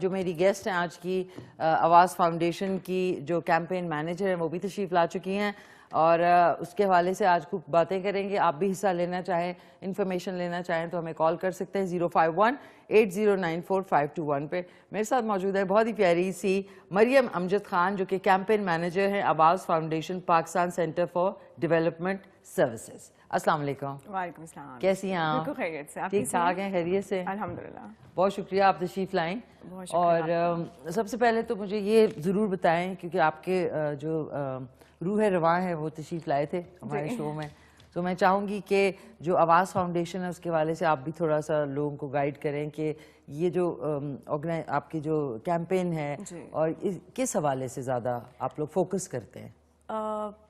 जो मेरी गेस्ट हैं आज की आवाज़ फाउंडेशन की जो कैंपेन मैनेजर हैं वो भी तशरीफ़ ला चुकी हैं और उसके हवाले से आज खूब बातें करेंगे। आप भी हिस्सा लेना चाहें, इन्फॉर्मेशन लेना चाहें तो हमें कॉल कर सकते हैं 051-8094-521 पे। मेरे साथ मौजूद है बहुत ही प्यारी सी मरियम अमजद खान जो कि कैंपेन मैनेजर हैं आवाज़ foundation Pakistan centre for development services. अस्सलाम वालेकुम। वालेकुम सलाम। कैसी हैं आप? बिल्कुल खैरियत से। ठीक ठाक हैं, खैरियत से? अल्हम्दुलिल्लाह। बहुत शुक्रिया आप तशरीफ़ लाएँ। और सबसे पहले तो मुझे ये ज़रूर बताएं क्योंकि आपके जो रूह रवां है वो तशरीफ़ लाए थे हमारे शो में, तो मैं चाहूँगी कि जो आवाज़ फाउंडेशन है उसके हवाले से आप भी थोड़ा सा लोगों को गाइड करें कि ये जो आपकी जो कैंपेन है और किस हवाले से ज़्यादा आप लोग फोकस करते हैं।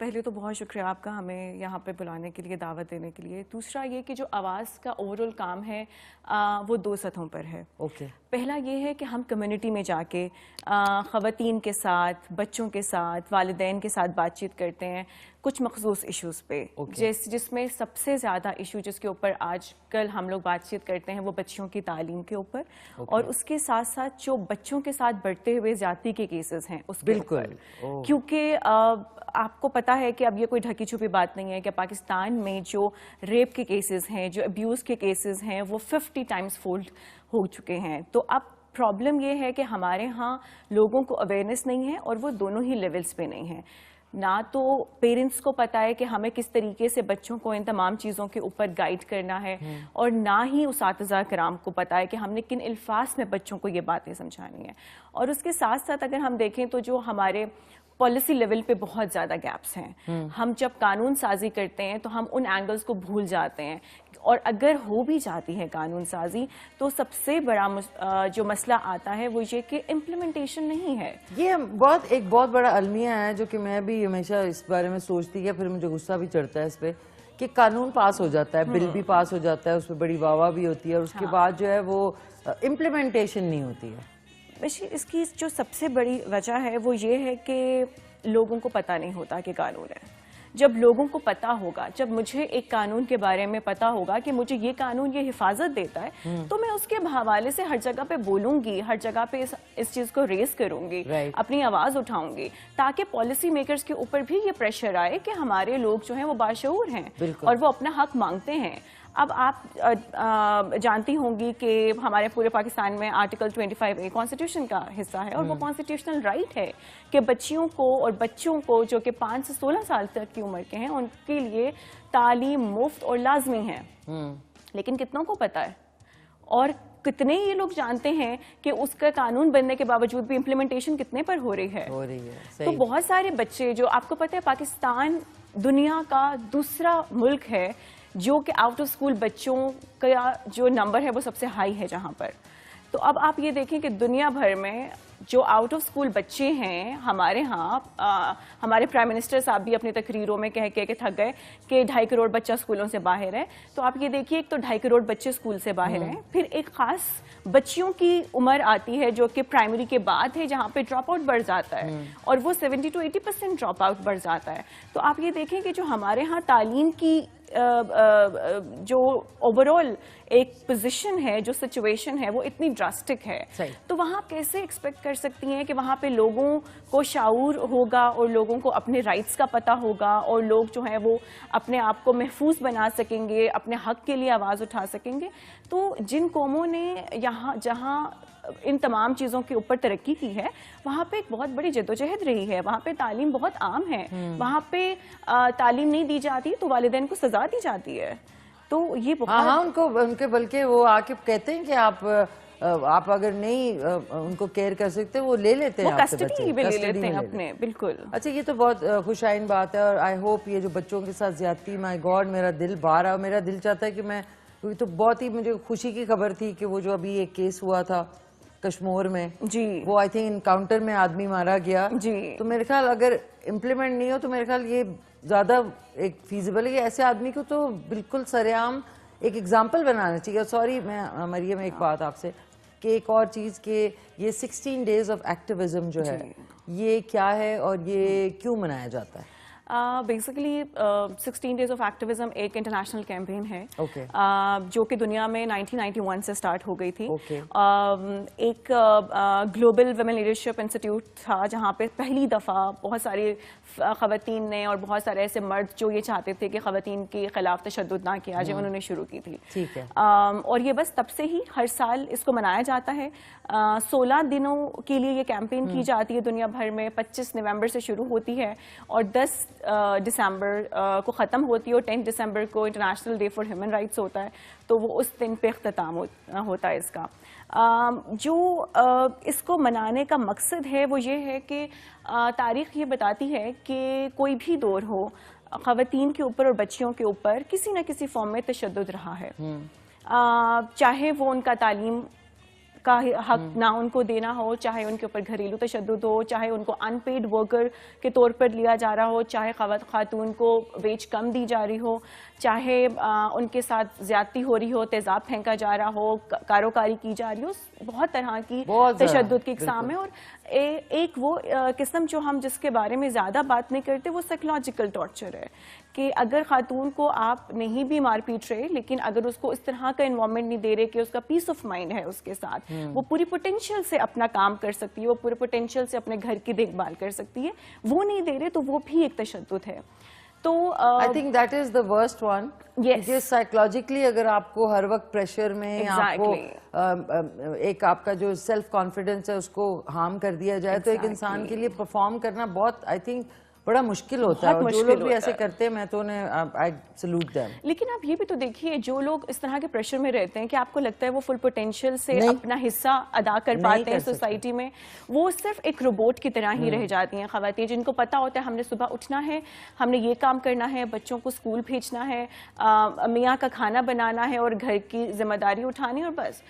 पहले तो बहुत शुक्रिया आपका हमें यहाँ पे बुलाने के लिए, दावत देने के लिए। दूसरा ये कि जो आवाज़ का ओवरऑल काम है वो 2 सतहों पर है। पहला ये है कि हम कम्युनिटी में जाके ख़वातीन के साथ, बच्चों के साथ, वालिदैन के साथ बातचीत करते हैं कुछ मखसूस इश्यूज़ पे, जिसमें सबसे ज़्यादा इशू जिसके ऊपर आजकल हम लोग बातचीत करते हैं वो बच्चियों की तालीम के ऊपर और उसके साथ साथ जो बच्चों के साथ बढ़ते हुए ज़्यादती के केसेस हैं उसके ऊपर। क्योंकि आपको पता है कि अब ये कोई ढकी छुपी बात नहीं है कि पाकिस्तान में जो रेप के केसेस हैं, जो अब्यूज़ के केसेस हैं वो 50 टाइम्स फोल्ड हो चुके हैं। तो अब प्रॉब्लम ये है कि हमारे यहाँ लोगों को अवेयरनेस नहीं है और वो दोनों ही लेवल्स पे नहीं है। ना तो पेरेंट्स को पता है कि हमें किस तरीके से बच्चों को इन तमाम चीज़ों के ऊपर गाइड करना है और ना ही उसातिज़ा कराम को पता है कि हमने किन अल्फाज में बच्चों को ये बातें समझानी है। और उसके साथ साथ अगर हम देखें तो जो हमारे पॉलिसी लेवल पे बहुत ज़्यादा गैप्स हैं। हम जब कानून साजी करते हैं तो हम उन एंगल्स को भूल जाते हैं और अगर हो भी जाती है कानून साजी तो सबसे बड़ा जो मसला आता है वो ये कि इम्प्लीमेंटेशन नहीं है। ये एक बहुत बड़ा अलमिया है जो कि मैं भी हमेशा इस बारे में सोचती है, फिर मुझे गुस्सा भी चढ़ता है इस पर कि कानून पास हो जाता है, बिल भी पास हो जाता है, उस पर बड़ी वाह भी होती है और उसके बाद जो है वो इम्प्लीमेंटेशन नहीं होती है। इसकी जो सबसे बड़ी वजह है वो ये है कि लोगों को पता नहीं होता कि कानून है। जब लोगों को पता होगा, जब मुझे एक कानून के बारे में पता होगा कि मुझे ये कानून ये हिफाजत देता है तो मैं उसके हवाले से हर जगह पे बोलूंगी, हर जगह पे इस चीज को रेस करूंगी, अपनी आवाज उठाऊंगी ताकि पॉलिसी मेकर्स के ऊपर भी ये प्रेशर आए कि हमारे लोग जो हैं वो बाशऊर हैं और वो अपना हक मांगते हैं। अब आप जानती होंगी कि हमारे पूरे पाकिस्तान में आर्टिकल 25A कॉन्स्टिट्यूशन का हिस्सा है और वो कॉन्स्टिट्यूशनल राइट है कि बच्चियों को और बच्चों को जो कि 5 से 16 साल तक की उम्र के हैं उनके लिए तालीम मुफ्त और लाजमी है। लेकिन कितनों को पता है और कितने ये लोग जानते हैं कि उसका कानून बनने के बावजूद भी इम्प्लीमेंटेशन कितने पर हो रही है। तो बहुत सारे बच्चे जो आपको पता है पाकिस्तान दुनिया का दूसरा मुल्क है जो कि आउट ऑफ स्कूल बच्चों का जो नंबर है वो सबसे हाई है जहां पर। तो अब आप ये देखें कि दुनिया भर में जो आउट ऑफ स्कूल बच्चे हैं हमारे यहाँ हमारे प्राइम मिनिस्टर साहब भी अपनी तकरीरों में कह के थक गए कि 2.5 करोड़ बच्चा स्कूलों से बाहर है। तो आप ये देखिए एक तो 2.5 करोड़ बच्चे स्कूल से बाहर हैं, फिर एक खास बच्चियों की उम्र आती है जो कि प्राइमरी के बाद है जहाँ पे ड्रॉप आउट बढ़ जाता है और वो 70 to 80% ड्रॉप आउट बढ़ जाता है। तो आप ये देखें कि जो हमारे यहाँ तालीम की जो ओवरऑल एक पोजीशन है, जो सिचुएशन है वो इतनी ड्रास्टिक है, तो वहाँ कैसे एक्सपेक्ट कर सकती हैं कि वहाँ पे लोगों को शाऊर होगा और लोगों को अपने राइट्स का पता होगा और लोग जो है वो अपने आप को महफूज बना सकेंगे, अपने हक के लिए आवाज़ उठा सकेंगे। तो जिन कौमों ने यहाँ जहाँ इन तमाम चीज़ों के ऊपर तरक्की की है वहाँ पे एक बहुत बड़ी जद्दोजहद रही है, वहाँ पे तालीम बहुत आम है, वहाँ पे तालीम नहीं दी जाती तो वालिदैन को सजा दी जाती है। तो ये बहुत उनके बल्कि वो आके कहते हैं कि आप अगर नहीं उनको केयर कर सकते वो ले लेते हैं, कस्टडी भी ले लेते हैं अपने। बिल्कुल। अच्छा, ये तो बहुत खुशाइन बात है और आई होप ये जो बच्चों के साथ ज्यादती, माय गॉड मेरा दिल बाहर आ, मेरा दिल चाहता है कि मैं, क्योंकि तो बहुत ही मुझे खुशी की खबर थी कि वो जो अभी एक केस हुआ था कश्मीर में जी, वो आई थिंक इनकाउंटर में आदमी मारा गया जी। तो मेरे ख्याल अगर इम्प्लीमेंट नहीं हो तो मेरे ख्याल ये ज़्यादा एक फीजिबल है कि ऐसे आदमी को तो बिल्कुल सरेआम एक एग्जाम्पल बनाना चाहिए। सॉरी मैं मरियम एक बात आपसे कि एक और चीज़ कि ये 16 डेज ऑफ एक्टिविज्म जो है ये क्या है और ये क्यों मनाया जाता है? बेसिकली 16 डेज ऑफ एक्टिविज्म एक इंटरनेशनल कैंपेन है Okay. जो कि दुनिया में 1991 से स्टार्ट हो गई थी। Okay. एक ग्लोबल वुमेन लीडरशिप इंस्टीट्यूट था जहाँ पे पहली दफ़ा बहुत सारी ख़वातीन ने और बहुत सारे ऐसे मर्द जो ये चाहते थे कि ख़वातीन के खिलाफ तशद्दुद ना किया जाए, उन्होंने शुरू की थी। ठीक है। और ये बस तब से ही हर साल इसको मनाया जाता है। 16 दिनों के लिए ये कैंपेन की जाती है दुनिया भर में। 25 नवंबर से शुरू होती है और 10 दिसंबर को ख़त्म होती है और 10 दिसंबर को international day for human rights होता है, तो वो उस दिन पे इख्तिताम होता है इसका। जो इसको मनाने का मकसद है वो ये है कि तारीख़ ये बताती है कि कोई भी दौर हो, ख़वातीन के ऊपर और बच्चियों के ऊपर किसी न किसी फॉर्म में तशद्दुद रहा है। चाहे वो उनका तालीम का हक ना उनको देना हो, चाहे उनके ऊपर घरेलू तशद्दुद हो, चाहे उनको अनपेड वर्कर के तौर पर लिया जा रहा हो, चाहे खातून को वेज कम दी जा रही हो, चाहे उनके साथ ज्यादती हो रही हो, तेज़ाब फेंका जा रहा हो, कारोकारी की जा रही हो, बहुत तरह की तशद्दुद की इक़साम है। और एक वो किस्म जो हम जिसके बारे में ज़्यादा बात नहीं करते वो साइकोलॉजिकल टॉर्चर है कि अगर खातून को आप नहीं भी मार पीट रहे, लेकिन अगर उसको इस तरह का इन्वायरमेंट नहीं दे रहे कि उसका पीस ऑफ माइंड है उसके साथ, वो पूरी पोटेंशियल से अपना काम कर सकती है, वो पूरे पोटेंशियल से अपने घर की देखभाल कर सकती है, वो नहीं दे रहे तो वो भी एक तशद्दुद है। तो I think that is the worst one. ये साइकोलॉजिकली अगर आपको हर वक्त प्रेशर में आपको एक आपका जो सेल्फ कॉन्फिडेंस है उसको हार्म कर दिया जाए, तो एक इंसान के लिए परफॉर्म करना बहुत आई थिंक बड़ा मुश्किल होता है। और जो लोग भी ऐसे करते हैं मैं तो उन्हें आई सैल्यूट देम। लेकिन आप ये भी तो देखिए, जो लोग इस तरह के प्रेशर में रहते हैं कि आपको लगता है वो फुल पोटेंशियल से अपना हिस्सा अदा कर पाते हैं सोसाइटी में, वो सिर्फ एक रोबोट की तरह ही रह जाती हैं ख़वातीन, जिनको पता होता है हमने सुबह उठना है, हमने ये काम करना है, बच्चों को स्कूल भेजना है, मियाँ का खाना बनाना है और घर की जिम्मेदारी उठानी, और बस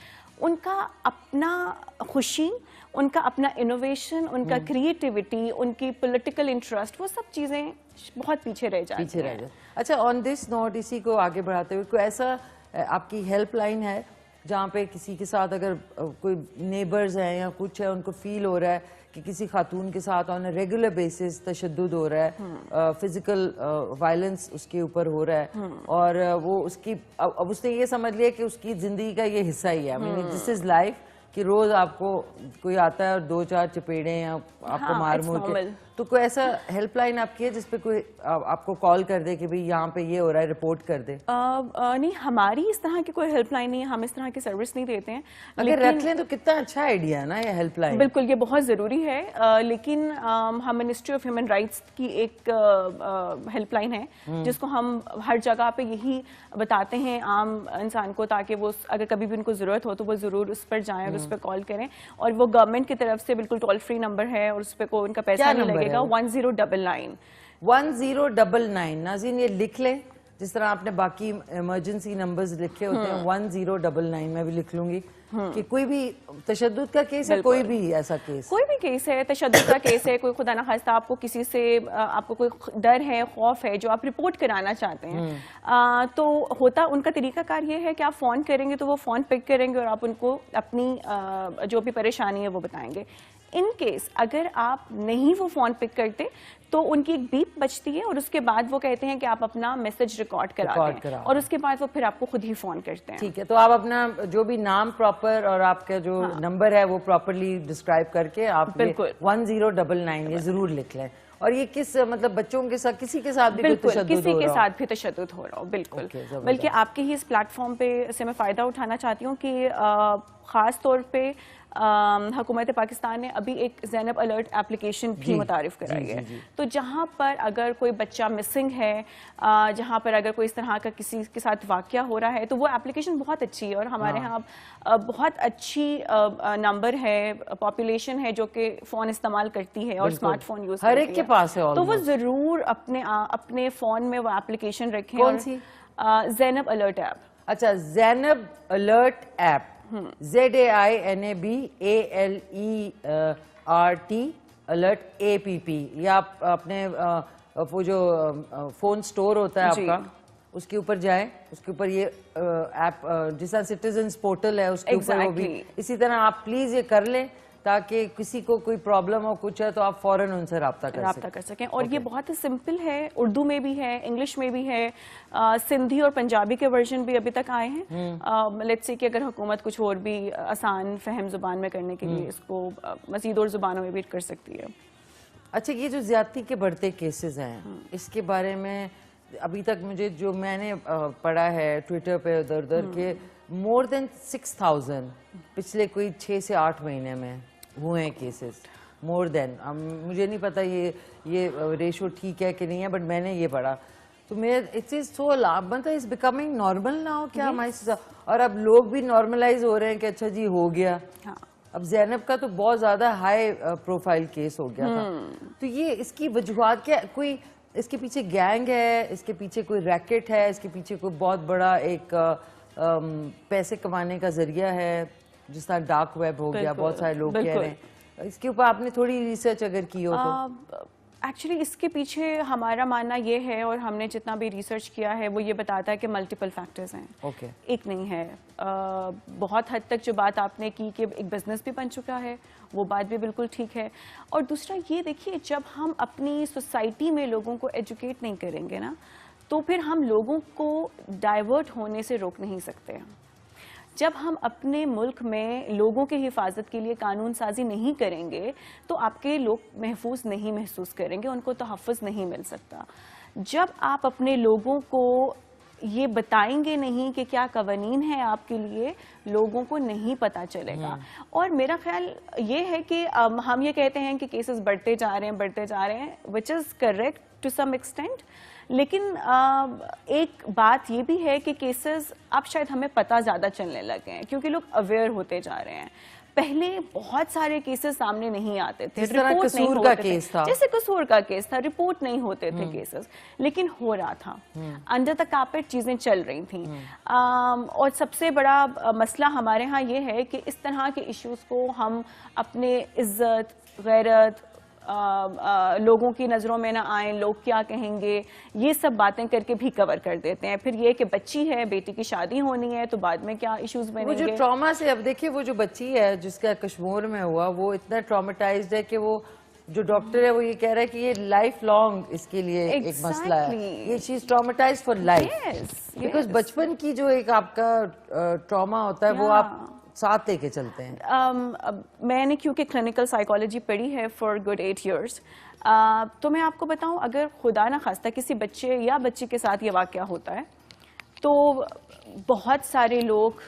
उनका अपना खुशी, उनका अपना इनोवेशन, उनका क्रिएटिविटी, उनकी पॉलिटिकल इंटरेस्ट, वो सब चीज़ें बहुत पीछे रह जाती हैं। अच्छा, ऑन दिस नोट, इसी को आगे बढ़ाते हुए, कोई ऐसा आपकी हेल्पलाइन है जहाँ पे किसी के साथ अगर कोई नेबर्स हैं या कुछ है, उनको फील हो रहा है कि किसी खातून के साथ ऑन रेगुलर बेसिस तशद्दुद हो रहा है, फिजिकल वायलेंस उसके ऊपर हो रहा है, और वो उसकी अब उसने ये समझ लिया कि उसकी जिंदगी का ये हिस्सा ही है, मीनिंग दिस इज लाइफ, कि रोज आपको कोई आता है और 2-4 चपेड़े या आपको मार मुर के, तो कोई ऐसा हेल्पलाइन आपकी है जिसपे कोई आपको कॉल कर दे कि भाई यहाँ पे ये हो रहा है, रिपोर्ट कर दे? नहीं, हमारी इस तरह की कोई हेल्पलाइन नहीं है, हम इस तरह की सर्विस नहीं देते हैं। अगर रख लें तो कितना अच्छा आइडिया है ना ये हेल्पलाइन। बिल्कुल, ये बहुत ज़रूरी है। लेकिन हम मिनिस्ट्री ऑफ ह्यूमन राइट्स की एक हेल्पलाइन है जिसको हम हर जगह पे यही बताते हैं आम इंसान को, ताकि वो अगर कभी भी उनको ज़रूरत हो तो वो ज़रूर उस पर जाएं और उस पर कॉल करें। और वो गवर्नमेंट की तरफ से बिल्कुल टोल फ्री नंबर है और उस पर कोई उनका पैसा नहीं लगेगा। 1099 1099। नाज़रीन ये लिख लें, जिस तरह आपने बाकी इमरजेंसी नंबर्स लिखे होते हैं, 1099 मैं भी लिख लूंगी कि कोई भी तशद्दुद का केस है, कोई भी ऐसा केस, कोई भी केस है, तशद्दुद का केस है, कोई खुदा ना खास्ता आपको किसी से आपको कोई डर है, खौफ है जो आप रिपोर्ट कराना चाहते हैं, तो होता उनका तरीकाकार ये है कि आप फ़ोन करेंगे तो वो फ़ोन पिक करेंगे और आप उनको अपनी जो भी परेशानी है वो बताएंगे। इन केस अगर आप नहीं वो फ़ोन पिक करते तो उनकी एक बीप बजती है और उसके बाद वो कहते हैं कि आप अपना मैसेज रिकॉर्ड करा दें, और उसके बाद वो फिर आपको खुद ही फ़ोन करते हैं। ठीक है, तो आप अपना जो भी नाम प्रॉपर और आपका जो नंबर है वो प्रॉपरली डिस्क्राइब करके आप 1099 ये ज़रूर लिख लें। और ये किस मतलब बच्चों के साथ, किसी के साथ भी बिल्कुल किसी के साथ भी तशद्दुद हो रहा हो, बिल्कुल। बल्कि आपके ही इस प्लेटफॉर्म पे से मैं फ़ायदा उठाना चाहती हूँ कि ख़ास तौर पे हुकूमत पाकिस्तान ने अभी एक ज़ैनब अलर्ट एप्लीकेशन भी मुतारिफ कराई है। तो जहाँ पर अगर कोई बच्चा मिसिंग है, जहाँ पर अगर कोई इस तरह का किसी के साथ वाक़या हो रहा है, तो वो एप्लीकेशन बहुत अच्छी है और हमारे यहाँ बहुत अच्छी नंबर है, पॉपुलेशन है जो कि फ़ोन इस्तेमाल करती है और स्मार्टफोन यूज़ हर एक के पास है, तो वो ज़रूर अपने फ़ोन में वो एप्लीकेशन रखें। कौन सी? Zainab alert app. अच्छा, Zainab alert app, ZAINABALERT alert APP। ये आप अपने वो जो फोन स्टोर होता है आपका, उसके ऊपर जाएं, उसके ऊपर ये ऐप जिस तरह सिटीजन्स पोर्टल है उसके ऊपर वो भी, इसी तरह आप प्लीज ये कर लें ताकि किसी को कोई प्रॉब्लम हो कुछ है तो आप फौरन उनसे रब्ता कर सकें। और ये बहुत ही सिंपल है, उर्दू में भी है, इंग्लिश में भी है, सिंधी और पंजाबी के वर्जन भी अभी तक आए हैं। लेट्स से कि अगर हुकूमत कुछ और भी आसान फहम जुबान में करने के लिए इसको मज़ीद और जुबानों में भी कर सकती है। अच्छा, ये जो ज्यादती के बढ़ते केसेस हैं इसके बारे में अभी तक मुझे जो मैंने पढ़ा है ट्विटर पे उधर उधर के मोर देन 6000 पिछले कोई 6 से 8 महीने में हुए हैं केसेस, मोर देन। मुझे नहीं पता ये रेशो ठीक है कि नहीं है, बट मैंने ये पढ़ा तो मेरे इट इज सो मतलब इज बिकमिंग नॉर्मल नाउ क्या हमारी और अब लोग भी नॉर्मलाइज हो रहे हैं कि अच्छा जी हो गया। हाँ। अब ज़ैनब का तो बहुत ज्यादा हाई प्रोफाइल केस हो गया था, तो ये इसकी वजूहत क्या, कोई इसके पीछे गैंग है, इसके पीछे कोई रैकेट है, इसके पीछे कोई बहुत बड़ा एक पैसे कमाने का जरिया है जिस तरह डार्क वेब हो गया, बहुत सारे लोग कह रहे हैं। इसके ऊपर आपने थोड़ी रिसर्च अगर की हो तो? एक्चुअली इसके पीछे हमारा मानना ये है, और हमने जितना भी रिसर्च किया है वो ये बताता है कि मल्टीपल फैक्टर्स हैं। ओके। एक नहीं है। बहुत हद तक जो बात आपने की कि एक बिजनेस भी बन चुका है, वो बात भी बिल्कुल ठीक है। और दूसरा ये देखिए, जब हम अपनी सोसाइटी में लोगों को एजुकेट नहीं करेंगे ना, तो फिर हम लोगों को डाइवर्ट होने से रोक नहीं सकते। जब हम अपने मुल्क में लोगों की हिफाजत के लिए कानून साजी नहीं करेंगे तो आपके लोग महफूज नहीं महसूस करेंगे, उनको तहफ़्फ़ुज़ नहीं मिल सकता। जब आप अपने लोगों को ये बताएंगे नहीं कि क्या कवानीन है आपके लिए, लोगों को नहीं पता चलेगा। और मेरा ख्याल ये है कि हम ये कहते हैं कि केसेस बढ़ते जा रहे हैं, which is correct to some extent, लेकिन एक बात ये भी है कि केसेस अब शायद हमें पता ज़्यादा चलने लगे हैं क्योंकि लोग अवेयर होते जा रहे हैं। पहले बहुत सारे केसेस सामने नहीं आते थे, रिपोर्ट नहीं होते थे, जैसे कसूर का केस था, रिपोर्ट नहीं होते थे केसेस, लेकिन हो रहा था, अंडर द कारपेट चीजें चल रही थी। और सबसे बड़ा मसला हमारे यहाँ ये है कि इस तरह के इश्यूज को हम अपने इज्जत, गैरत, लोगों की नजरों में ना आए, लोग क्या कहेंगे, ये सब बातें करके भी कवर कर देते हैं। फिर ये कि बच्ची है, बेटी की शादी होनी है, तो बाद में क्या इश्यूज बनेंगे। वो जो ट्रॉमा से, अब देखिए वो जो बच्ची है जिसका कश्मीर में हुआ, वो इतना ट्रॉमेटाइज्ड है कि वो जो डॉक्टर है वो ये कह रहा है कि ये लाइफ लॉन्ग इसके लिए एक मसला है, ये she is traumatised for life. Because बचपन की जो एक आपका ट्रॉमा होता है वो आप साथ लेके चलते हैं। मैंने क्योंकि क्लिनिकल साइकोलॉजी पढ़ी है फॉर गुड 8 years, तो मैं आपको बताऊं, अगर खुदा ना खास्ता किसी बच्चे या बच्ची के साथ ये वाकया होता है तो बहुत सारे लोग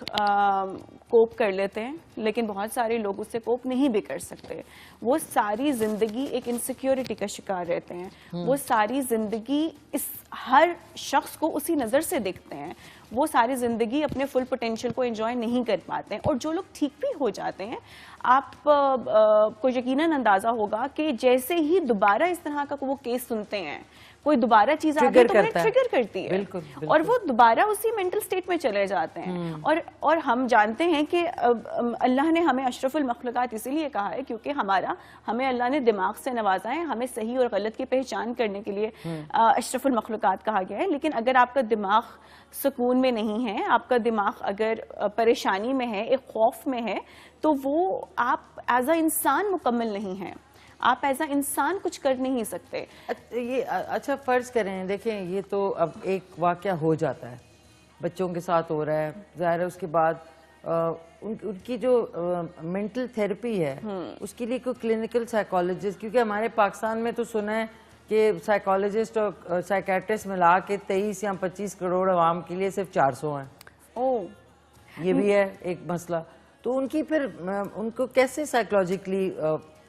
कोप कर लेते हैं, लेकिन बहुत सारे लोग उससे कोप नहीं भी कर सकते। वो सारी जिंदगी एक इनसिक्योरिटी का शिकार रहते हैं। वो सारी जिंदगी इस हर शख्स को उसी नज़र से देखते हैं, वो सारी जिंदगी अपने फुल पोटेंशियल को एंजॉय नहीं कर पाते हैं। और जो लोग ठीक भी हो जाते हैं, आप को यकीनन अंदाजा होगा कि जैसे ही दोबारा इस तरह का वो केस सुनते हैं, कोई दोबारा चीज आती है तो उन्हें ट्रिगर करती है। बिल्कुल, बिल्कुल। और वो दोबारा उसी मेंटल स्टेट में चले जाते हैं। और हम जानते हैं कि अल्लाह ने हमें अशरफुल मखलूकात इसीलिए कहा है क्योंकि हमें अल्लाह ने दिमाग से नवाजा है, हमें सही और गलत की पहचान करने के लिए अशरफुल मखलूकात कहा गया है। लेकिन अगर आपका दिमाग सुकून में नहीं है, आपका दिमाग अगर परेशानी में है, एक खौफ में है, तो वो आप एज अ इंसान मुकम्मल नहीं है, आप ऐसा इंसान कुछ कर नहीं सकते। ये अच्छा फर्ज करें, देखें ये तो अब एक वाकया हो जाता है, बच्चों के साथ हो रहा है, ज़ाहिर है उसके बाद उनकी जो मेंटल थेरेपी है उसके लिए कोई क्लिनिकल साइकोलॉजिस्ट, क्योंकि हमारे पाकिस्तान में तो सुना है कि साइकोलॉजिस्ट और साइकेट्रिस्ट मिला के 23 या 25 करोड़ आवाम के लिए सिर्फ 400 हैं। ये भी है एक मसला। तो उनकी फिर उनको कैसे साइकोलॉजिकली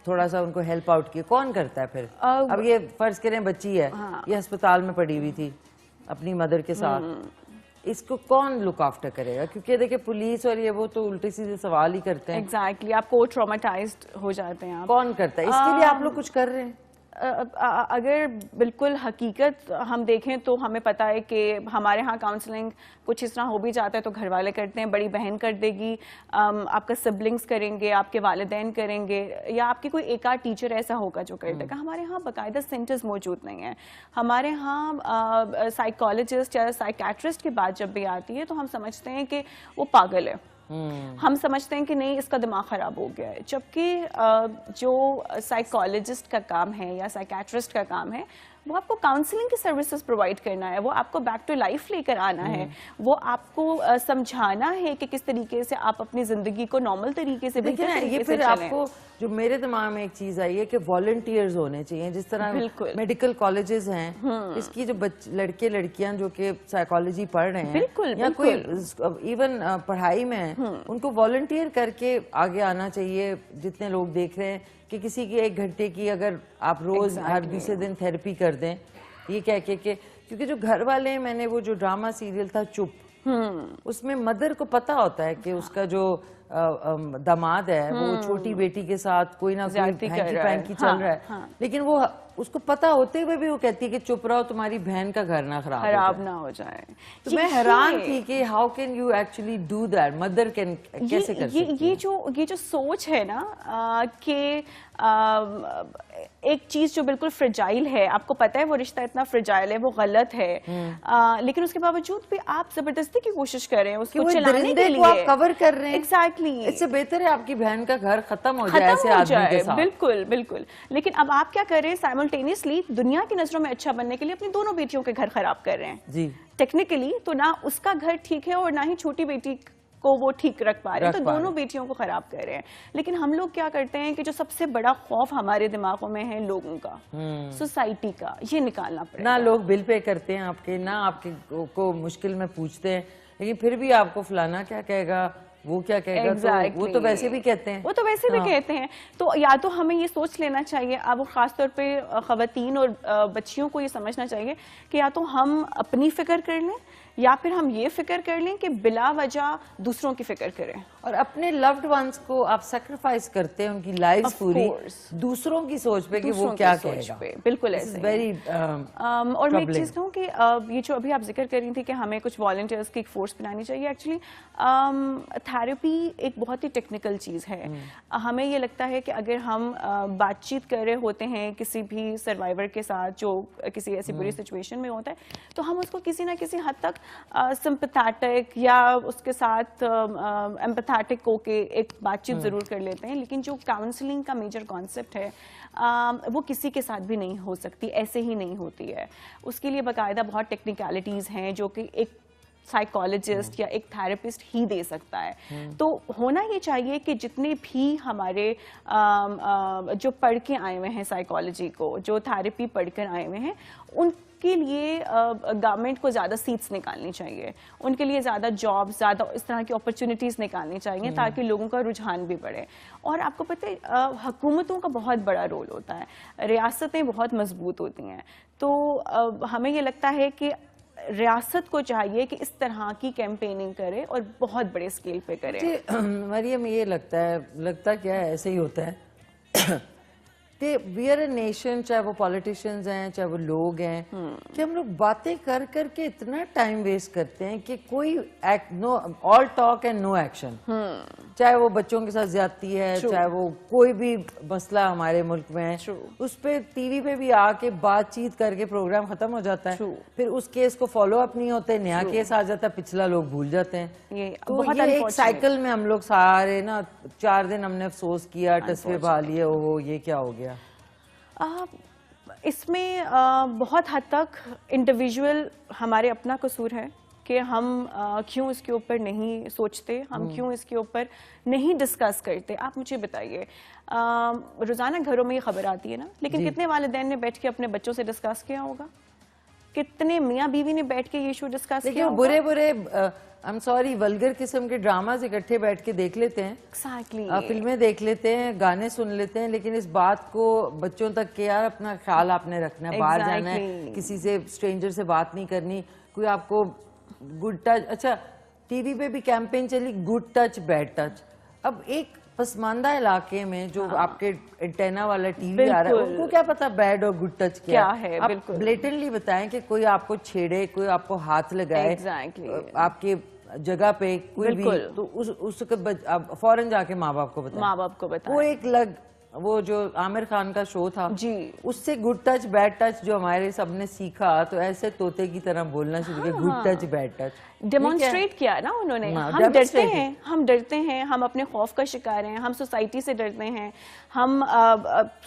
थोड़ा सा उनको हेल्प आउट किया, कौन करता है फिर? अब ये फर्ज करें बच्ची है, ये अस्पताल में पड़ी हुई थी अपनी मदर के साथ, इसको कौन लुक आफ्टर करेगा? क्योंकि देखिए पुलिस और ये वो तो उल्टे सीधे सवाल ही करते हैं। एग्जैक्टली, आप को ट्रॉमेटाइज्ड हो जाते हैं। कौन करता है? इसके लिए आप लोग कुछ कर रहे हैं? अगर बिल्कुल हकीकत हम देखें तो हमें पता है कि हमारे यहाँ काउंसलिंग कुछ इस तरह हो भी जाता है तो घर वाले करते हैं, बड़ी बहन कर देगी, आपका सिबलिंग्स करेंगे, आपके वालिदैन करेंगे, या आपकी कोई एक आध टीचर ऐसा होगा जो कर देगा। हमारे यहाँ बाकायदा सेंटर्स मौजूद नहीं है। हमारे यहाँ साइकोलॉजिस्ट या साइकेट्रिस्ट की बात जब भी आती है तो हम समझते हैं कि वो पागल है, हम समझते हैं कि नहीं इसका दिमाग खराब हो गया है, जबकि जो साइकोलॉजिस्ट का काम है या साइकेट्रिस्ट का काम है वो आपको काउंसलिंग की सर्विसेज प्रोवाइड करना है, वो आपको बैक टू लाइफ लेकर आना है, वो आपको समझाना है कि किस तरीके से आप अपनी जिंदगी को नॉर्मल तरीके से देखिए ना, ये फिर आपको जो मेरे दिमाग में एक चीज आई है कि वॉलंटियर्स होने चाहिए, जिस तरह मेडिकल कॉलेजेस हैं, इसकी जो लड़के लड़कियां जो कि साइकोलॉजी पढ़ रहे हैं या कोई इवन पढ़ाई में है, उनको वॉलंटियर करके आगे आना चाहिए। जितने लोग देख रहे हैं कि किसी की 1 घंटे की अगर आप रोज हर दूसरे दिन थेरेपी कर दें, ये कह के क्योंकि जो घर वाले हैं, मैंने वो जो ड्रामा सीरियल था चुप, उसमें मदर को पता होता है कि उसका जो दामाद है वो छोटी बेटी के साथ कोई ना कोई हैंकी चल रहा है, लेकिन वो उसको पता होते हुए भी वो कहती है कि चुप रहो, तुम्हारी बहन का घर ना खराब ना हो जाए। तो मैं हैरान थी कि how can you actually do that, mother can कैसे कर सकती है? ये जो सोच है ना कि एक चीज जो बिल्कुल फ्रिजाइल है, आपको पता है वो रिश्ता इतना फ्रिजाइल है, वो गलत है, लेकिन उसके बावजूद भी आप जबरदस्ती की कोशिश कर रहे हैं उसको चलाने के लिए, आप कवर कर रहे हैं। एग्जैक्टली, इससे बेहतर है आपकी बहन का घर खत्म हो जाए ऐसे आदमी के साथ। बिल्कुल बिल्कुल। लेकिन अब आप क्या कर रहे हैं, साइमल्टेनियसली दुनिया की नजरों में अच्छा बनने के लिए अपनी दोनों बेटियों के घर खराब कर रहे हैं जी। टेक्निकली तो ना उसका घर ठीक है और ना ही छोटी बेटी को वो ठीक रख पा रहे हैं, तो दोनों बेटियों को खराब कर रहे हैं। लेकिन हम लोग क्या करते हैं कि जो सबसे बड़ा खौफ हमारे दिमागों में है लोगों का, सोसाइटी का, ये निकालना पड़ेगा। ना लोग बिल पे करते हैं आपके, ना आपके को मुश्किल में पूछते हैं, लेकिन फिर भी आपको फलाना क्या कहेगा, वो क्या कहेगा, तो वो तो वैसे भी कहते हैं, वो तो वैसे भी कहते हैं। तो या तो हमें ये सोच लेना चाहिए, अब खासतौर पे खवातीन और बच्चियों को ये समझना चाहिए कि या तो हम अपनी फिक्र कर लें या फिर हम ये फिक्र कर लें कि बिला वजह दूसरों की फिक्र करें। और अपने लव्ड वंस को आप सैक्रिफाइस करते हैं, उनकी लाइफ पूरी दूसरों की सोच पे कि वो क्या कहेगा। बिल्कुल ऐसे वेरी और मैं एक चीज कहूँ कि ये जो अभी आप जिक्र कर रही थी कि हमें कुछ वॉलंटियर्स की एक फोर्स बनानी चाहिए, एक्चुअली थेरेपी एक बहुत ही टेक्निकल चीज है। हमें ये लगता है कि अगर हम बातचीत कर रहे होते हैं किसी भी सर्वाइवर के साथ जो किसी ऐसी बुरी सिचुएशन में होता है, तो हम उसको किसी ना किसी हद तक सिंपैथेटिक या उसके साथ एम्पैथेटिक होके एक बातचीत जरूर कर लेते हैं। लेकिन जो काउंसलिंग का मेजर कॉन्सेप्ट है वो किसी के साथ भी नहीं हो सकती, ऐसे ही नहीं होती है। उसके लिए बाकायदा बहुत टेक्निकलिटीज हैं जो कि एक साइकोलॉजिस्ट या एक थेरेपिस्ट ही दे सकता है। तो होना ये चाहिए कि जितने भी हमारे जो पढ़ के आए हुए हैं साइकोलॉजी को, जो थेरेपी पढ़कर आए हुए हैं, उनके लिए गवर्नमेंट को ज़्यादा सीट्स निकालनी चाहिए, उनके लिए ज़्यादा जॉब्स, ज़्यादा इस तरह की अपॉर्चुनिटीज़ निकालनी चाहिए ताकि लोगों का रुझान भी बढ़े। और आपको पता है हुकूमतों का बहुत बड़ा रोल होता है, रियासतें बहुत मजबूत होती हैं, तो हमें ये लगता है कि रियासत को चाहिए कि इस तरह की कैंपेनिंग करे और बहुत बड़े स्केल पे करे। मरियम, ये लगता क्या है, ऐसे ही होता है कि वी आर ए नेशन, चाहे वो पॉलिटिशियंस हैं चाहे वो लोग हैं, कि हम लोग बातें कर करके इतना टाइम वेस्ट करते हैं कि कोई no all talk and no action. चाहे वो बच्चों के साथ ज्यादती है, चाहे वो कोई भी मसला हमारे मुल्क में है, उस पर टीवी पे भी आके बातचीत करके प्रोग्राम खत्म हो जाता है, फिर उस केस को फॉलो अप नहीं होते, नया केस आ जाता है, पिछला लोग भूल जाते हैं। तो ये एक साइकिल में हम लोग सारे ना 4 दिन हमने अफसोस किया, टसवे भा लिए, ओहो ये क्या हो गया। इसमें बहुत हद तक इंडिविजुअल हमारे अपना कसूर है कि हम क्यों इसके ऊपर नहीं सोचते, हम क्यों इसके ऊपर नहीं डिस्कस करते। आप मुझे बताइए, रोज़ाना घरों में ये खबर आती है ना, लेकिन कितने वालिदैन ने बैठ के अपने बच्चों से डिस्कस किया होगा, कितने मियाँ बीवी ने बैठ के ये इशू डिस्कस किया होगा। बुरे बुरे आई एम सॉरी वल्गर किस्म के ड्रामास इकट्ठे बैठ के देख लेते हैं, फिल्में देख लेते हैं, गाने सुन लेते हैं, लेकिन इस बात को बच्चों तक के यार अपना ख्याल आपने रखना है, बाहर जाना है, किसी से स्ट्रेंजर से बात नहीं करनी, कोई आपको गुड टच। अच्छा, टीवी पे भी कैंपेन चली गुड टच बैड टच। अब एक पसमानदा इलाके में जो आपके एंटेना वाला टीवी आ रहा है, उनको क्या पता बैड और गुड टच क्या है। आप ब्लेटेंटली बताएं कि कोई आपको छेड़े, कोई आपको हाथ लगाए आपके जगह पे कोई भी, तो उस फौरन जाके माँ बाप को बताएं। वो एक वो जो आमिर खान का शो था जी, उससे गुड टच बैड टच जो हमारे सबने सीखा, तो ऐसे तोते की तरह बोलना शुरू किया, good touch bad touch demonstrate किया ना उन्होंने। हाँ, हम डरते हैं, हम डरते हैं, हम अपने खौफ का शिकार हैं, हम सोसाइटी से डरते हैं, हम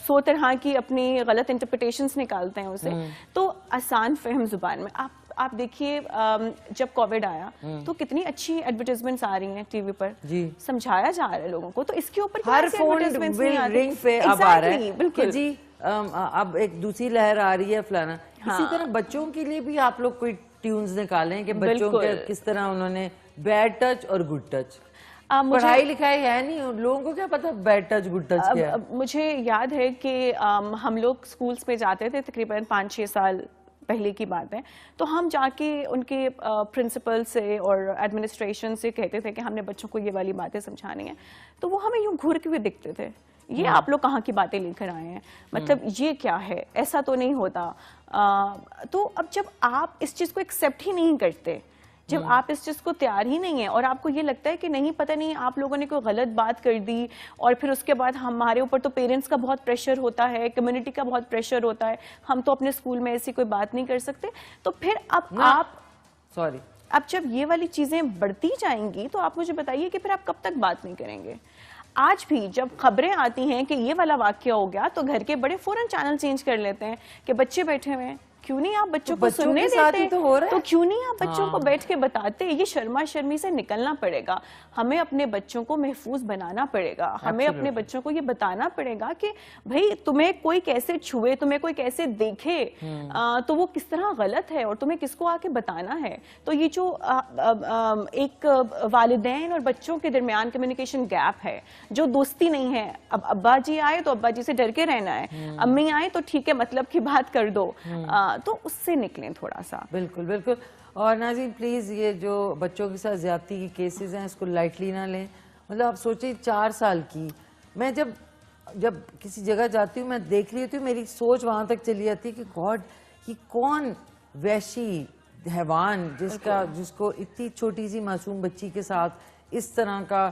100 तरह की अपनी गलत इंटरप्रिटेशंस निकालते हैं उसे। तो आसान फहम जुबान में आप देखिए, जब कोविड आया तो कितनी अच्छी एडवर्टाइजमेंट्स आ रही हैं टीवी पर, जी समझाया जा रहा है लोगों को। तो इसके ऊपर हर फोन रिंग पे अब आ रहा है बिल्कुल जी। अब एक दूसरी लहर आ रही है फलाना। इसी तरह बच्चों के लिए भी आप लोग कोई ट्यून्स निकालें कि बच्चों के किस तरह उन्होंने बैड टच और गुड टच। पढ़ाई लिखाई है नहीं, लोगों को क्या पता बैड टच गुड टच क्या है। मुझे याद है कि हम लोग स्कूल्स में जाते थे, तकरीबन 5-6 साल पहले की बात है, तो हम जाके उनके प्रिंसिपल से और एडमिनिस्ट्रेशन से कहते थे कि हमने बच्चों को ये वाली बातें समझानी है, तो वो हमें यूं घूर के हुए दिखते थे, ये आप लोग कहाँ की बातें लेकर आए हैं, मतलब ये क्या है, ऐसा तो नहीं होता। तो अब जब आप इस चीज़ को एक्सेप्ट ही नहीं करते, जब आप इस चीज़ को तैयार ही नहीं है और आपको ये लगता है कि नहीं, पता नहीं आप लोगों ने कोई गलत बात कर दी, और फिर उसके बाद हमारे ऊपर तो पेरेंट्स का बहुत प्रेशर होता है, कम्युनिटी का बहुत प्रेशर होता है, हम तो अपने स्कूल में ऐसी कोई बात नहीं कर सकते। तो फिर अब जब ये वाली चीज़ें बढ़ती जाएंगी तो आप मुझे बताइए कि फिर आप कब तक बात नहीं करेंगे। आज भी जब खबरें आती हैं कि ये वाला वाकया हो गया, तो घर के बड़े फौरन चैनल चेंज कर लेते हैं कि बच्चे बैठे हुए हैं, क्यों नहीं आप बच्चों को सुनने देते, तो क्यों नहीं आप बच्चों को बैठ के बताते। ये शर्मा शर्मी से निकलना पड़ेगा, हमें अपने बच्चों को महफूज बनाना पड़ेगा, हमें अपने बच्चों को ये बताना पड़ेगा कि भाई तुम्हें कोई कैसे छुए, तुम्हें कोई कैसे देखे, तो वो किस तरह गलत है और तुम्हें किसको आके बताना है। तो ये जो एक वालिदैन और बच्चों के दरमियान कम्युनिकेशन गैप है, जो दोस्ती नहीं है, अब अब्बा जी आए तो अब्बा जी से डर के रहना है, अम्मी आए तो ठीक है मतलब की बात कर दो, तो उससे निकलें थोड़ा सा। बिल्कुल बिल्कुल। और नाज़रीन प्लीज़, ये जो बच्चों के साथ ज्यादती की केसेस हैं इसको लाइटली ना लें। मतलब आप सोचिए 4 साल की, मैं जब किसी जगह जाती हूँ मैं देख रही होती हूँ, मेरी सोच वहाँ तक चली जाती है कि गॉड, ये कौन वैशी हैवान जिसको इतनी छोटी सी मासूम बच्ची के साथ इस तरह का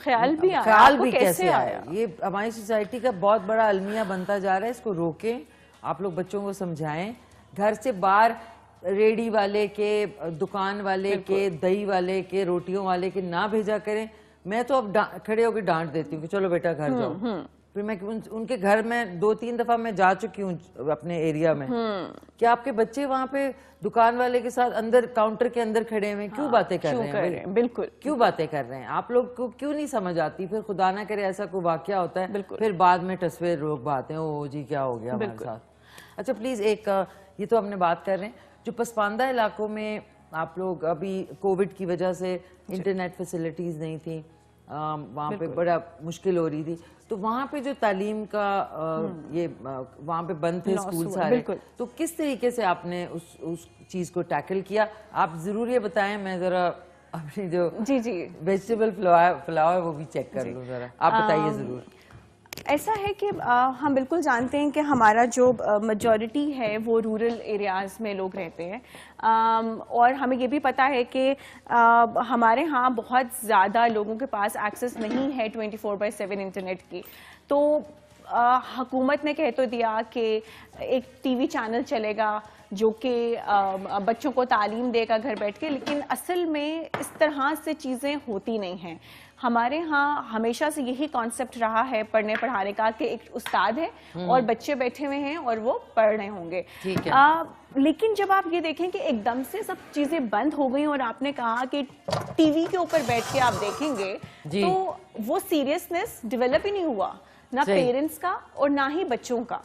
ख्याल भी कैसे आया। ये हमारी सोसाइटी का बहुत बड़ा अलमिया बनता जा रहा है, इसको रोकें। आप लोग बच्चों को समझाएं, घर से बाहर रेडी वाले के, दुकान वाले के, दही वाले के, रोटियों वाले के ना भेजा करें। मैं तो अब खड़े होकर डांट देती हूँ कि चलो बेटा घर जाओ। फिर मैं उनके घर में 2-3 दफा मैं जा चुकी हूँ अपने एरिया में, कि आपके बच्चे वहाँ पे दुकान वाले के साथ अंदर काउंटर के अंदर खड़े हुए क्यों बातें कर रहे हैं, बिल्कुल क्यों बातें कर रहे हैं, आप लोग को क्यों नहीं समझ आती। फिर खुदा ना करे ऐसा कोई वाकया होता है, फिर बाद में टसवे लोग बातें, ओ जी क्या हो गया हमारे साथ। अच्छा प्लीज़, एक ये तो हमने बात कर रहे हैं, जो पसमानदा इलाकों में आप लोग, अभी कोविड की वजह से इंटरनेट फैसिलिटीज़ नहीं थी, वहाँ पे बड़ा मुश्किल हो रही थी, तो वहाँ पे जो तालीम का ये वहाँ पे बंद थे स्कूल सारे, तो किस तरीके से आपने उस चीज़ को टैकल किया, आप ज़रूर ये बताएं। मैं ज़रा अपनी जो वेजिटेबल फ्लावर है वो भी चेक कर लूँ ज़रा, आप बताइए ज़रूर। ऐसा है कि हम बिल्कुल जानते हैं कि हमारा जो मेजॉरिटी है वो रूरल एरियाज़ में लोग रहते हैं, और हमें ये भी पता है कि हमारे यहाँ बहुत ज़्यादा लोगों के पास एक्सेस नहीं है 24/7 इंटरनेट की। तो हुकूमत ने कह तो दिया कि एक टीवी चैनल चलेगा जो कि बच्चों को तालीम देगा घर बैठ के, लेकिन असल में इस तरह से चीज़ें होती नहीं हैं। हमारे यहाँ हमेशा से यही कॉन्सेप्ट रहा है पढ़ने पढ़ाने का कि एक उस्ताद है और बच्चे बैठे हुए हैं और वो पढ़ रहे होंगे, ठीक है। लेकिन जब आप ये देखें कि एकदम से सब चीज़ें बंद हो गई और आपने कहा कि टीवी के ऊपर बैठ के आप देखेंगे, तो वो सीरियसनेस डेवलप ही नहीं हुआ, ना पेरेंट्स का और ना ही बच्चों का।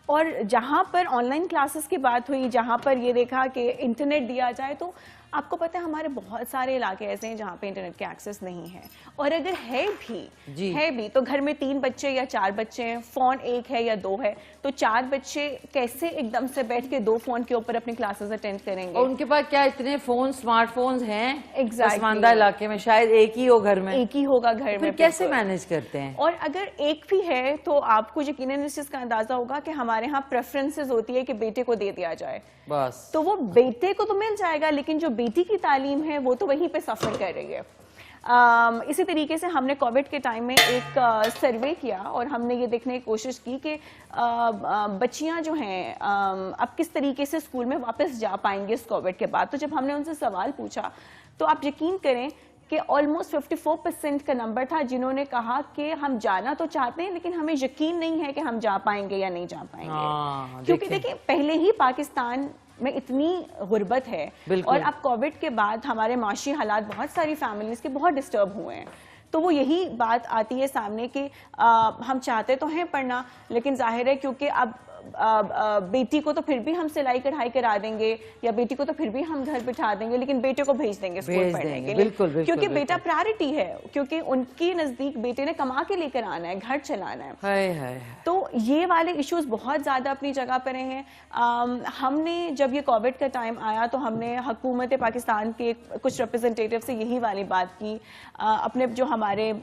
और जहाँ पर ऑनलाइन क्लासेस की बात हुई, जहाँ पर ये देखा कि इंटरनेट दिया जाए, तो आपको पता है हमारे बहुत सारे इलाके ऐसे हैं जहाँ पे इंटरनेट के एक्सेस नहीं है, और अगर है भी तो घर में 3 बच्चे या 4 बच्चे हैं, फोन 1 है या 2 है, तो 4 बच्चे कैसे एकदम से बैठ के 2 फोन के ऊपर अपनी क्लासेस अटेंड करेंगे। और उनके पास क्या इतने फोन, स्मार्टफोन्स हैं पसमानदा इलाके में, शायद एक ही हो घर में, एक ही होगा घर में, कैसे मैनेज करते हैं। और अगर एक भी है तो आपको यकीनन इस चीज का अंदाजा होगा कि हमारे यहाँ प्रेफरेंसेस होती है कि बेटे को दे दिया जाए, बस तो वो बेटे को तो मिल जाएगा, लेकिन जो बेटी की तालीम है वो तो वहीं पे सफर कर रही है। इसी तरीके से हमने कोविड के टाइम में एक सर्वे किया और हमने ये देखने की कोशिश की कि बच्चियां जो हैं अब किस तरीके से स्कूल में वापस जा पाएंगे इस कोविड के बाद। तो जब हमने उनसे सवाल पूछा तो आप यकीन करें कि ऑलमोस्ट 54% का नंबर था जिन्होंने कहा कि हम जाना तो चाहते हैं लेकिन हमें यकीन नहीं है कि हम जा पाएंगे या नहीं जा पाएंगे। क्योंकि देखिए पहले ही पाकिस्तान में इतनी गुर्बत है और अब कोविड के बाद हमारे माशी हालात बहुत सारी फैमिलीज के बहुत डिस्टर्ब हुए हैं। तो वो यही बात आती है सामने कि हम चाहते तो हैं पढ़ना लेकिन जाहिर है क्योंकि अब बेटी को तो फिर भी हम सिलाई कढ़ाई करा देंगे या बेटी को तो फिर भी हम घर बिठा देंगे लेकिन बेटे को भेज देंगे स्कूल पढ़ने के लिए। क्योंकि बेटा प्रायोरिटी है, क्योंकि उनके नजदीक बेटे ने कमा के लेकर आना है, घर चलाना है। हाय। तो ये वाले इश्यूज बहुत ज्यादा अपनी जगह पर रहे हैं। हमने जब ये कोविड का टाइम आया तो हमने हुकूमत पाकिस्तान के कुछ रिप्रेजेंटेटिव से यही वाली बात की, अपने जो हमारे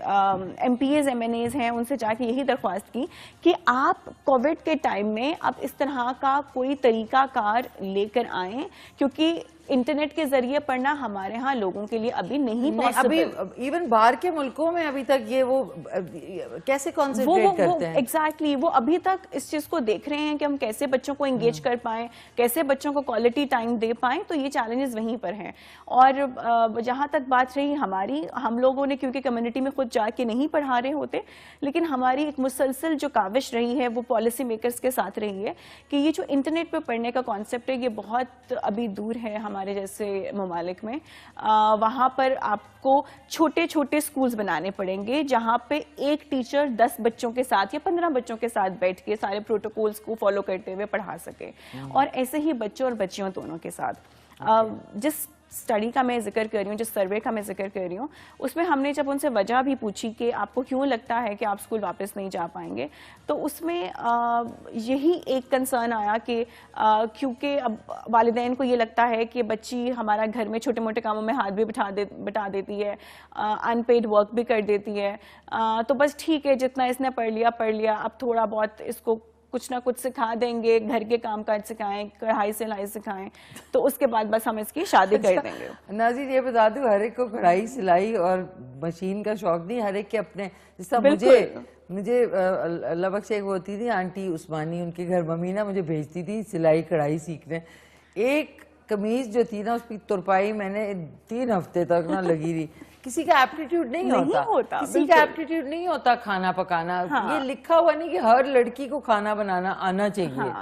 MPs MNAs हैं उनसे जाके यही दरख्वास्त की कि आप कोविड के टाइम में अब इस तरह का कोई तरीकाकार लेकर आएं, क्योंकि इंटरनेट के जरिए पढ़ना हमारे यहाँ लोगों के लिए अभी नहीं पॉसिबल। अभी इवन बाहर के मुल्कों में अभी तक ये वो कैसे कॉन्सेंट्रेट करते हैं। एग्जैक्टली वो अभी तक इस चीज को देख रहे हैं कि हम कैसे बच्चों को एंगेज कर पाएं, कैसे बच्चों को क्वालिटी टाइम दे पाएं। तो ये चैलेंजेस वहीं पर हैं। और जहां तक बात रही हमारी, हम लोगों ने क्योंकि कम्युनिटी में खुद जाके नहीं पढ़ा रहे होते, लेकिन हमारी एक मुसलसल जो काविश रही है वो पॉलिसी मेकर्स के साथ रही है कि ये जो इंटरनेट पे पढ़ने का कॉन्सेप्ट है ये बहुत अभी दूर है हमारे जैसे ममालिक में। वहां पर आपको छोटे छोटे स्कूल्स बनाने पड़ेंगे जहां पे एक टीचर 10 बच्चों के साथ या 15 बच्चों के साथ बैठ के सारे प्रोटोकॉल्स को फॉलो करते हुए पढ़ा सके, और ऐसे ही बच्चों और बच्चियों दोनों के साथ। जिस स्टडी का मैं जिक्र कर रही हूँ, जिस सर्वे का मैं जिक्र कर रही हूँ, उसमें हमने जब उनसे वजह भी पूछी कि आपको क्यों लगता है कि आप स्कूल वापस नहीं जा पाएंगे, तो उसमें यही एक कंसर्न आया कि क्योंकि अब वालिदैन को ये लगता है कि बच्ची हमारा घर में छोटे मोटे कामों में हाथ भी बिठा देती है, अनपेड वर्क भी कर देती है, तो बस ठीक है जितना इसने पढ़ लिया, अब थोड़ा बहुत इसको कुछ ना कुछ सिखा देंगे, घर के काम काज सिखाएं, कढ़ाई सिलाई सिखाएं, तो उसके बाद बस हम इसकी शादी कर देंगे। नाज़रीन ये बता दूं, हर एक को कढ़ाई सिलाई और मशीन का शौक नहीं, हर एक के अपने। जैसा मुझे अल्लाह बख्श एक होती थी आंटी उस्मानी, उनके घर मम्मी ना मुझे भेजती थी सिलाई कढ़ाई सीखने। एक कमीज जो थी ना उसकी तुरपाई मैंने 3 हफ्ते तक ना लगी रही। किसी का एप्टीट्यूड नहीं होता, किसी का एप्टीट्यूड नहीं होता खाना पकाना। ये लिखा हुआ नहीं कि हर लड़की को खाना बनाना आना चाहिए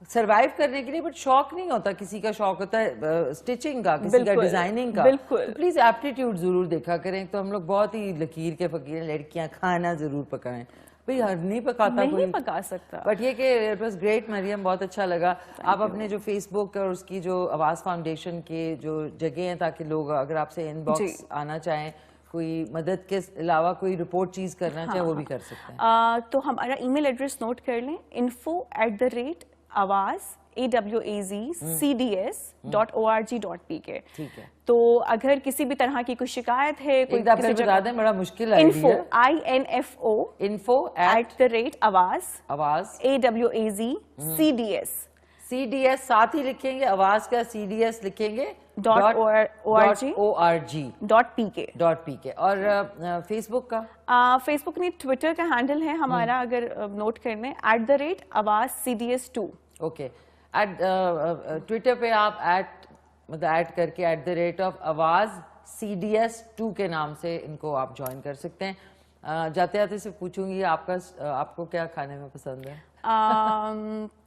सरवाइव करने के लिए, बट शौक नहीं होता। किसी का शौक होता है स्टिचिंग का, किसी का डिजाइनिंग का। तो प्लीज एप्टीट्यूड जरूर देखा करें। तो हम लोग बहुत ही लकीर के फकीर, लड़कियां खाना जरूर पकाएं। भाई हर नहीं पकाता, नहीं पका सकता। बट ये कि इट वाज ग्रेट मरियम, बहुत अच्छा लगा। आप अपने जो फेसबुक और उसकी जो आवाज़ फाउंडेशन के जो जगह हैं, ताकि लोग अगर आपसे इनबॉक्स आना चाहें, कोई मदद के अलावा कोई रिपोर्ट चीज़ करना चाहे वो भी कर सकते हैं। तो हमारा ईमेल एड्रेस नोट कर लें, info@awaz awaz.cds.org.pk। ठीक है। तो अगर किसी भी तरह की कोई शिकायत है, कोई बता दें, बड़ा मुश्किल है। info@awaz CDS साथ ही लिखेंगे, आवाज का CDS लिखेंगे .org.pk। और फेसबुक का फेसबुक नहीं, ट्विटर का हैंडल है हमारा, अगर नोट कर लें, @awazcds2। ओके। ट्विटर पे आप ऐड करके @awazcds2 के नाम से इनको आप ज्वाइन कर सकते हैं। जाते जाते से पूछूंगी आपको क्या खाने में पसंद है?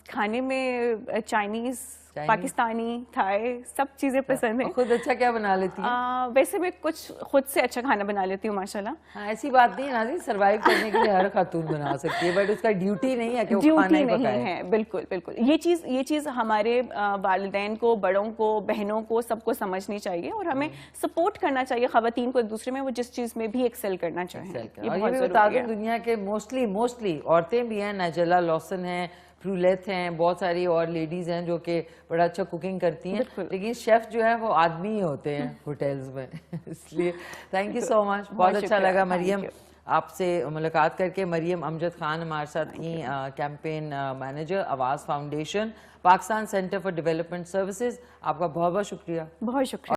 खाने में चाइनीज, पाकिस्तानी, थाई, सब चीजें पसंद है। खुद अच्छा क्या बना लेती हैं? वैसे मैं कुछ खुद से अच्छा खाना बना लेती हूँ माशाल्लाह। हाँ, ऐसी बात नहीं है नाज़रीन, सरवाइव करने के लिए हर खातून बना सकती है, बट उसका ड्यूटी नहीं है कि वो खाना ही पकाए। है, बिल्कुल बिल्कुल। ये चीज हमारे वालिदैन को, बड़ों को, बहनों को, सबको समझनी चाहिए और हमें सपोर्ट करना चाहिए खवातीन को एक दूसरे में, वो जिस चीज में भी एक्सेल करना चाहिए। ये भी बता दूं, दुनिया के मोस्टली औरतें भी हैं, नाइजेला लॉसन हैं, फ्रूलेथ हैं, बहुत सारी और लेडीज हैं जो कि बड़ा अच्छा कुकिंग करती हैं, लेकिन शेफ जो है वो आदमी ही होते हैं होटल्स में। इसलिए थैंक यू सो मच, बहुत अच्छा लगा मरियम आपसे मुलाकात करके। मरियम अमजद खान हमारे साथ थी, कैंपेन मैनेजर आवाज़ foundation, Pakistan centre for development services. आपका बहुत बहुत शुक्रिया। बहुत शुक्रिया।